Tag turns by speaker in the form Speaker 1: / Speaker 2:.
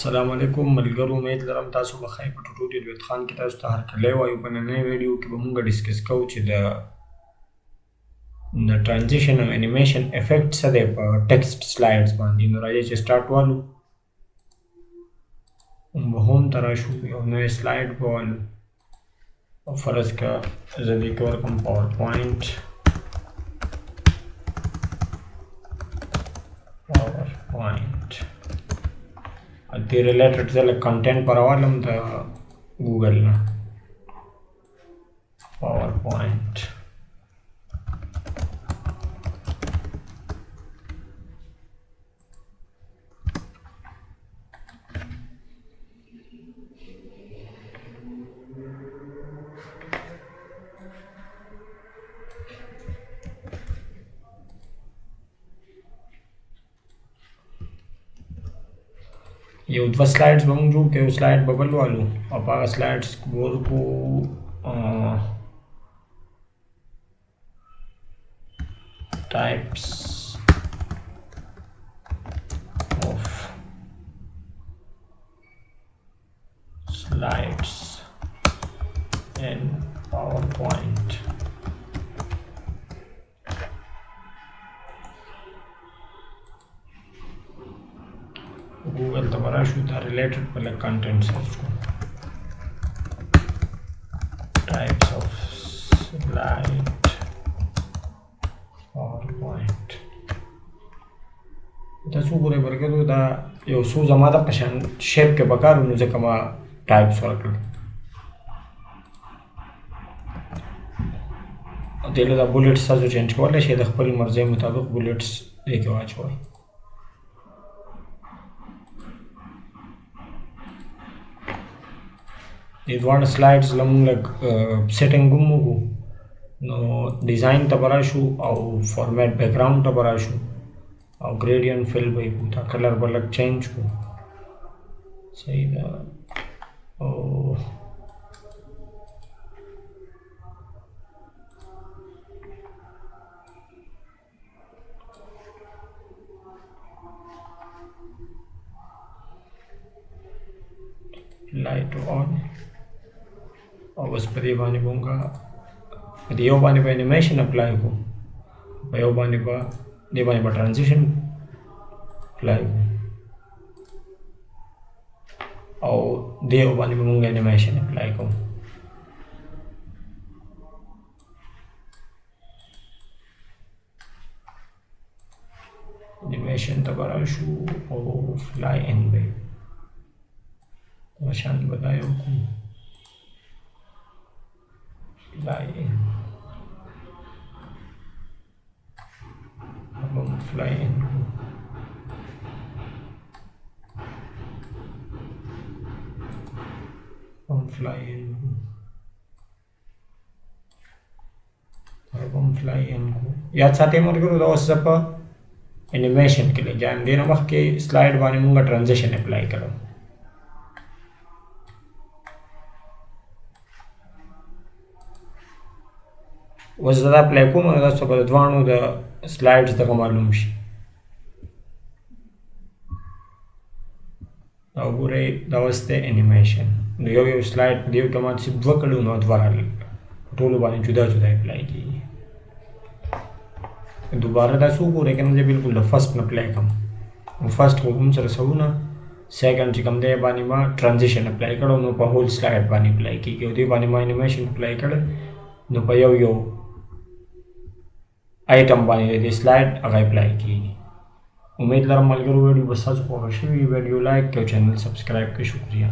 Speaker 1: السلام علیکم ملګرو، امید لرم تاسو به خیر په ټوټوریال وید خان کې تاسو ته هرکلی وایو. په نننۍ ویډیو کې به موږ ډسکس کوو چې د ټرانزیشن او انیمیشن افیکټ څه دی په ټیکسټ سلایډز باندې. نو راځئ چې سټارټ والو، به هوم ته راشو، یو نوی سلایډ به والو او فرض که زه دې کې ورکړم PowerPoint دې ریلیټډ زه لږ کنټینټ به راوالم د ګوګل نه. PowerPoint یو دوه سلایډز به موږ جوړ کړو، یو سلایډ به بل والو او په هغه سلایډز به ورکو types of slides in PowerPoint. Google ته راشو، دا ریلیټډ په لږ کنټینټ سرچ کوو. types of slide PowerPoint. تاسو وګورئ برګرو، دا یو څو زما د په شان شیپ کې پکار نو ځکه ما ټایپس ورکړل. دلته دا بولټس تاسو چینج کولی شئ د خپل مرضۍ مطابق بولټس دې کې واچوئ. دې دواړه سلایډز له موږ لږ سیټینګ هم وکړو. نو ډیزاین ته به راشو او فارمیټ بیکګراؤنډ ته به راشو او ګریډینټ فل به یې کړو، دا کلر به لږ چینج کړو. صحیح ده. او لایټ آن او بس په دې باندې مونږه په دې یو باندې به انیمیشن اپلای کوو، په یو باندې به دې باندې به ټرانزیشن اپلای کوو او دې یو باندې به مونږ انیمیشن اپلای کوو. انیمیشن ته به راشو او فلای ان به شان به دا یو کوو. fly in fly in fly in fly in یاد ساتئ مرګرو، دا اوس په انیمیشن کې لګیا یم. دې نه مخکې سلایډ باندې موږ ټرانزیشن اپلای کړو. اوس زه دا اپلای کوم نو تاسو به د دواړو د سلایډز دغه معلوم شي. دا وګورئ، دا اوس دی انیمیشن. نو یو یو سلایډ په دې کې ما صرف دوه کړي نو دوه راغلل، په ټولو باندې جدا جدا اپلای کېږي. دوباره تاسو وګورئ که نه زه بلکل د فسټ نه اپلای کوم. فسټ خو هم سره سوونه، سیکنډ چې کوم دی باندې ما ټرانزیشن اپلای کړو نو په هول سلایډ باندې اپلای کېږي، او دې باندې ما انیمیشن اپلای کړی نو په یو یو آیټم باندې د سلایډ هغه اپلای کېږي. امید لرم ملګرو ویډیو به ستاسو خوښه شوي وي. ویډیو لایک کړئ او چینل سبسکرایب کړئ. شکریه.